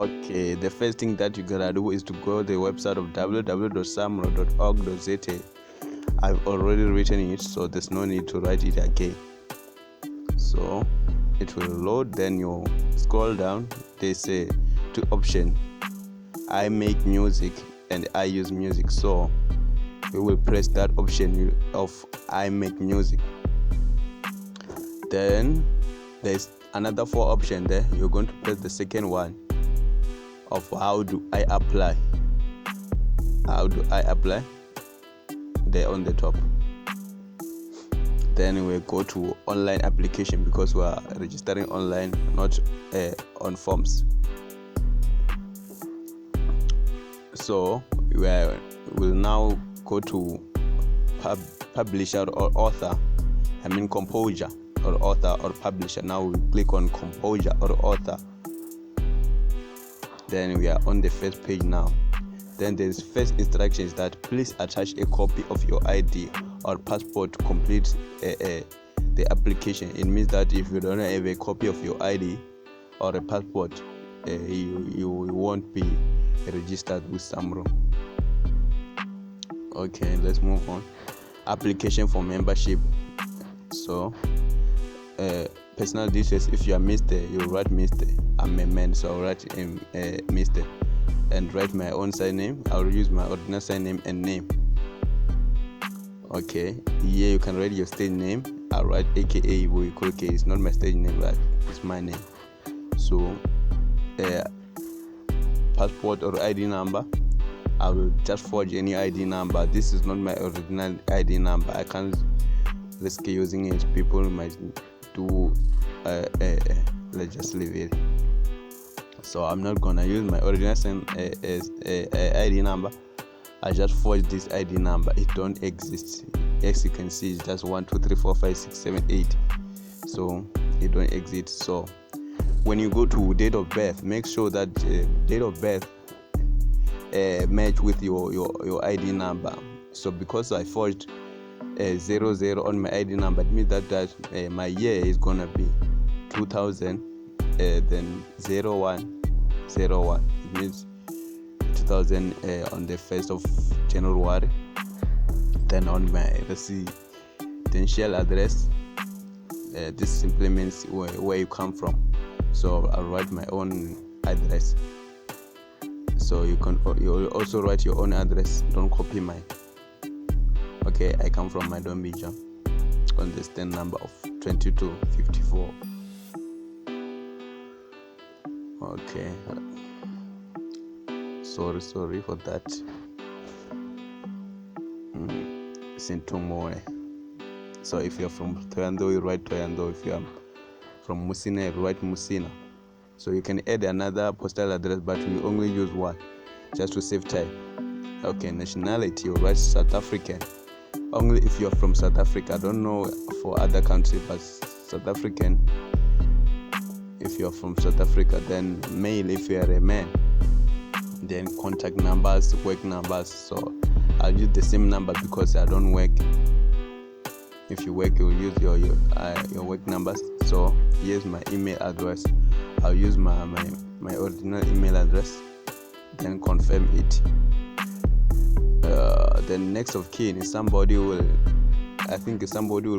Okay, the first thing that you gotta do is to go to the website of www.samro.org.za. I've already written it, so there's no need to write it again. So it will load, then you scroll down. There's two options: I make music and I use music. So we will press that option of I make music. Then there's another 4 options there. You're going to press the second one of how do I apply. There on the top. Then we go to online application because we are registering online, not on forms. So we'll now go to publisher or author. Composer or author or publisher. Now we click on composer or author. Then we are on the first page now. Then there's first instructions that please attach a copy of your ID or passport to complete the application. It means that if you don't have a copy of your ID or a passport, you won't be registered with SAMRO. Okay, let's move on. Application for membership. So personal details. If you are Mr., you write Mr. I'm a man, so I'll write Mr. and write my own surname. I'll use my ordinary surname and name. Okay, here you can write your stage name. I'll write AKA Boykoke. It's not my stage name, but it's my name. So passport or ID number, I will just forge any ID number. This is not my original ID number. I can't risk using it. People might do let's just leave it. So I'm not gonna use my original ID number. I just forged this ID number. It don't exist. As you can see, it's just 1 2 3 4 5 6 7 8. So it don't exist. So when you go to date of birth, make sure that date of birth match with your ID number. So because I forged 00 on my ID number, it means that my year is gonna be 2000, then 0101. It means 2000 on the 1st of January. Then on my residential address, this simply means where you come from. So I'll write my own address. So you also write your own address. Don't copy mine. Okay, I come from Madombija on the stand number of 2254. Okay, sorry for that. Sintomoe. So if you're from Toyando, you write Toyando. If you're from Musina, you write Musina. So you can add another postal address, but we only use one just to save time. Okay, nationality, you write South African. Only if you're from South Africa. I don't know for other countries, but South African. If you're from South Africa, then male if you are a man. Then contact numbers, work numbers. So I'll use the same number because I don't work. If you work, you'll use your work numbers. So here's my email address. I'll use my original email address. Then confirm it. Then next of kin is somebody will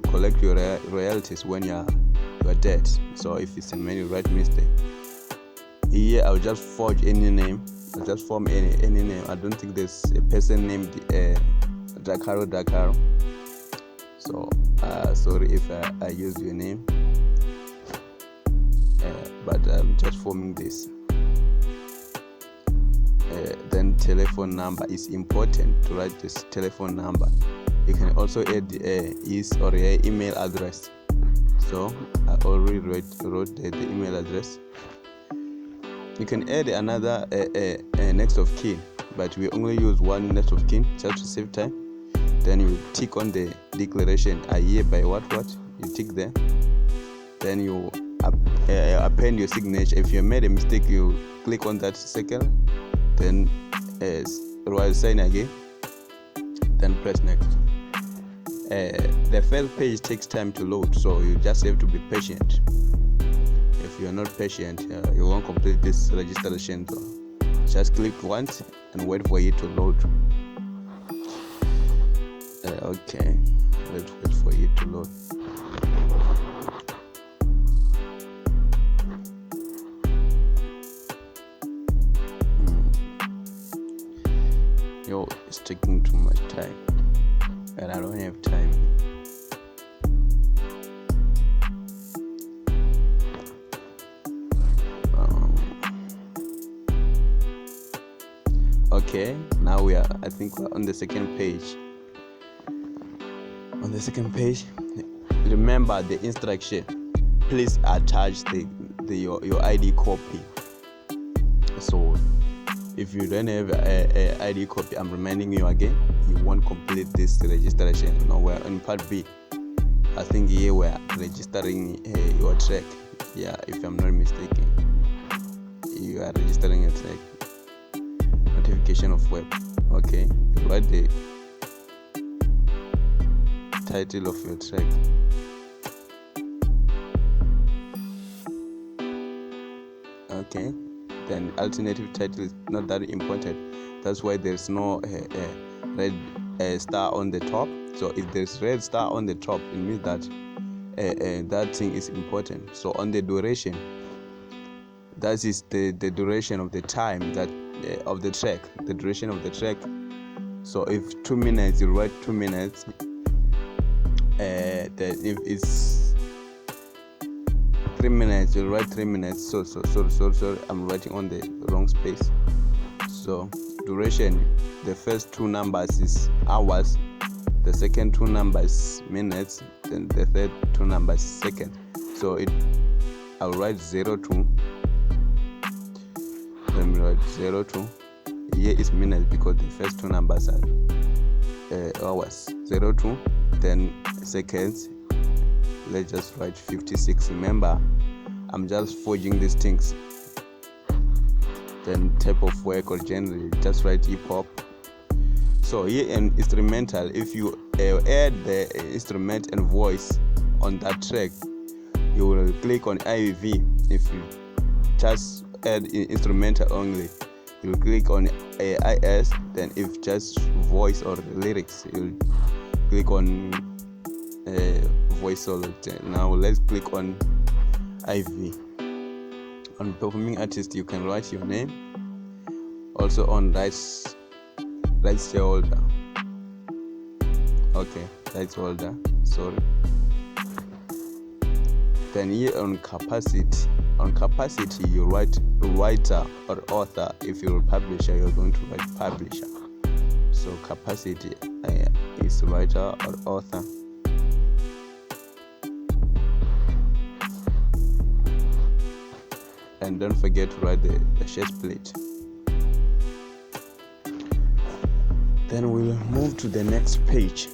collect your royalties when you're dead. So if it's a man, you write Mr. Here I'll just forge any name. I'll just form any name. I don't think there's a person named Dakaro. So sorry if I use your name, but I'm just forming this. Then telephone number is important to write this telephone number. You can also add his or her email address. So I already wrote the email address. You can add another next of kin, but we only use one next of kin just to save time. Then you tick on the declaration. I hereby what you tick there. Then you append your signature. If you made a mistake, you click on that second. Then sign again. Then press next. The first page takes time to load, so you just have to be patient. If you're not patient, you won't complete this registration. So just click once and wait for it to load. Okay, let's wait for it to load. Yo, it's taking too much time and I don't have time. Okay, now I think we're on the second page. On the second page, remember the instruction. Please attach your ID copy. So if you don't have a ID copy, I'm reminding you again, you won't complete this registration. Now we're on part B. I think here we're registering your track. Yeah, if I'm not mistaken, you are registering a track. Notification of web. Okay, write the title of your track. Okay, then alternative title is not that important. That's why there's no red star on the top. So if there's red star on the top, it means that that thing is important. So on the duration, that is the duration of the time that of the track, the duration of the track. So if 2 minutes, you write 2 minutes. That if it's 3 minutes, you'll write 3 minutes. So I'm writing on the wrong space. So duration, the first 2 numbers is hours, the second 2 numbers minutes, then the third 2 numbers second. So I'll write 02. Let me write 02. Here is minutes because the first 2 numbers are hours. 02, then seconds. Let's just write 56. Remember, I'm just forging these things. Then type of work or genre, just write hip hop. So here in instrumental, if you add the instrument and voice on that track, you will click on IV. If you just add instrumental only, you'll click on IS. Then if just voice or lyrics, you'll click on voice solo. Now let's click on IV. On performing artist, you can write your name. Also on right shoulder. Okay, right shoulder. Sorry. Then here on capacity, you write writer or author. If you're a publisher, you're going to write publisher. So capacity is writer or author. And don't forget to write the chest plate. Then we'll move to the next page.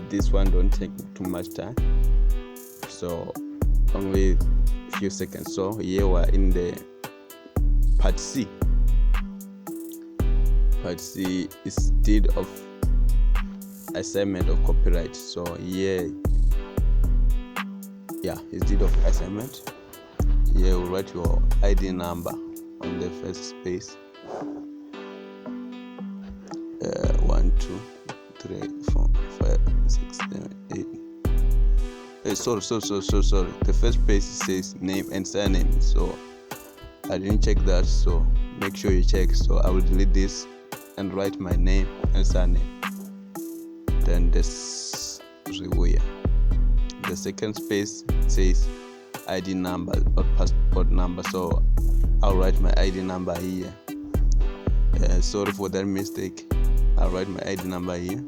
This one don't take too much time, so only a few seconds. So here we're in the part C. Part C is deed of assignment of copyright. So here, it's deed of assignment. Here you write your ID number on the first space. 1, 2, 3, 4, 5, 6, 7, 8. Sorry. The first page says name and surname. So I didn't check that. So make sure you check. So I will delete this and write my name and surname. Then this rewire. The second space says ID number or passport number. So I'll write my ID number here. Sorry for that mistake. I'll write my ID number here.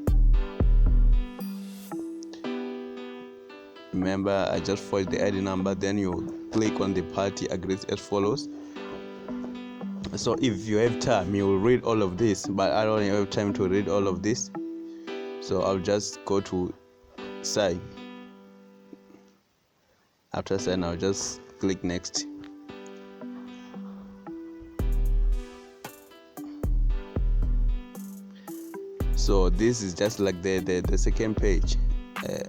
Remember, I just forged the ID number. Then you click on the party agrees as follows. So if you have time, you will read all of this, but I don't have time to read all of this. So I'll just go to sign. After sign, I'll just click next. So this is just like the second page.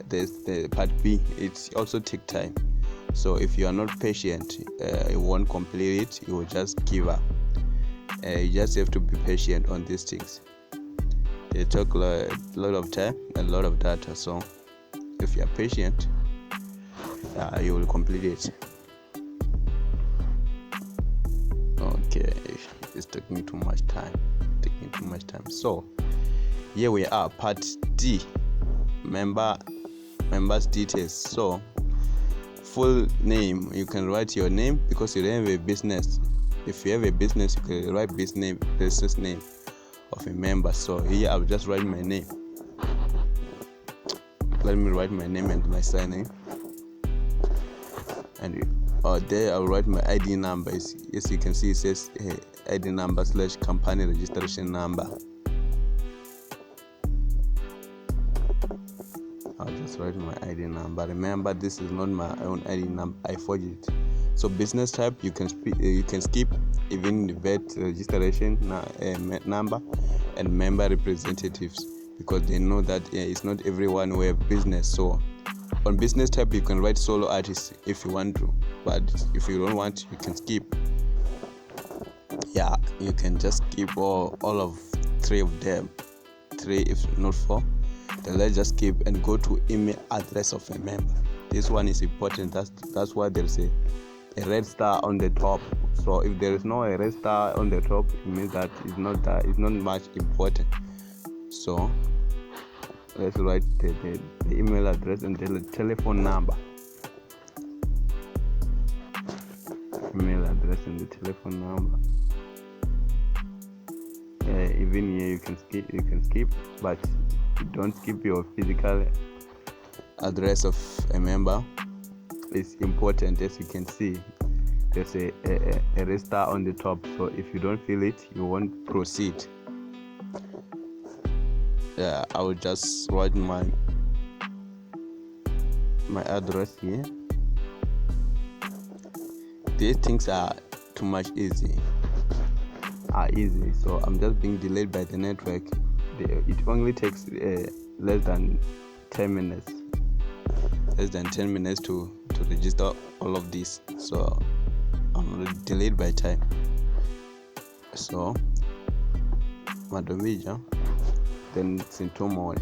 there's the part B. It also take time. So if you are not patient, you won't complete it. You will just give up. You just have to be patient on these things. They take a lot of time and a lot of data. So if you are patient, you will complete it. Okay, it's taking me too much time. So here we are, part D, members details. So full name, you can write your name because you don't have a business. If you have a business, you can write business name of a member. So here I'll just write my name. Let me write my name and my surname, and there I'll write my ID number. Yes, you can see it says ID number / company registration number. I'll just write my ID number. Remember, this is not my own ID number. I forged it. So business type, you can skip even the VAT registration number and member representatives, because they know that it's not everyone who have business. So on business type, you can write solo artist if you want to, but if you don't want, you can skip. Yeah, you can just skip all of 3 of them, 3 if not 4. Then let's just skip and go to email address of a member. This one is important. That's why there's a red star on the top. So if there is no a red star on the top, it means that it's not much important. So let's write the email address and the telephone number. Email address and the telephone number. Even here you can skip, but don't skip your physical address of a member. It's important. As you can see, there's a red star on the top. So if you don't fill it, you won't proceed. I will just write my address here. These things are too much easy. So I'm just being delayed by the network. It only takes less than 10 minutes. To register all of this. So I'm delayed by time. So Madomija, then Sintomo.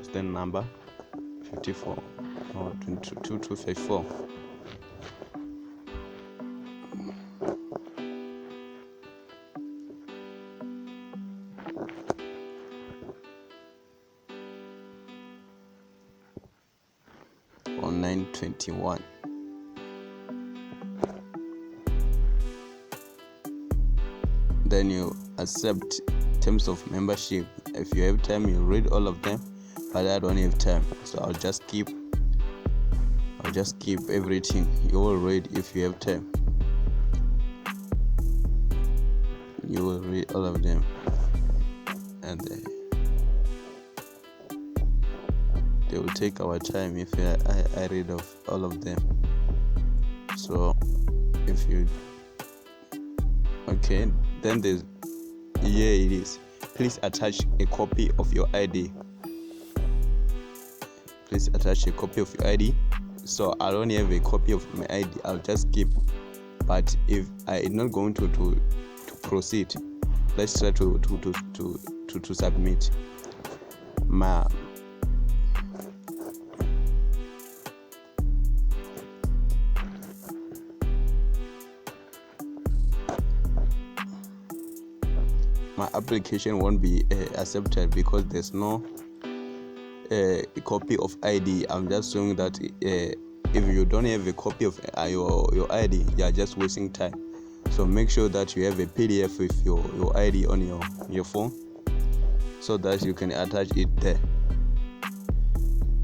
Stand number 54 or 2254. On 921. Then you accept terms of membership. If you have time, you read all of them, but I don't have time, so I'll just keep everything. You will read if you have time. You will read all of them, and they will take our time if I read of all of them. So if you then there's here it is. Please attach a copy of your ID. So I don't have a copy of my ID. I'll just skip. But if I'm not going to proceed, let's try to submit my application won't be accepted because there's no a copy of ID. I'm just showing that if you don't have a copy of your ID, you are just wasting time. So make sure that you have a PDF with your ID on your phone, so that you can attach it there.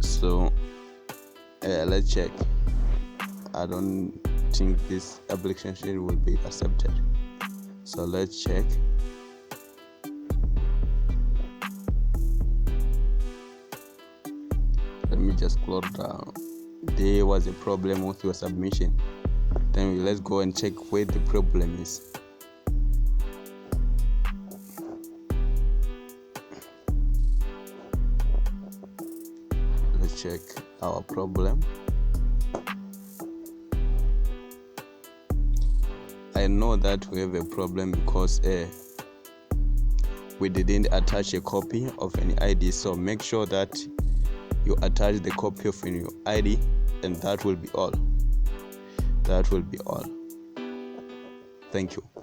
So let's check. I don't think this application will be accepted. So let's check. Let me just scroll down. There was a problem with your submission. Then let's go and check where the problem is. check our problem. I know that we have a problem because we didn't attach a copy of an ID, so make sure that you attach the copy of your ID, and that will be all. Thank you.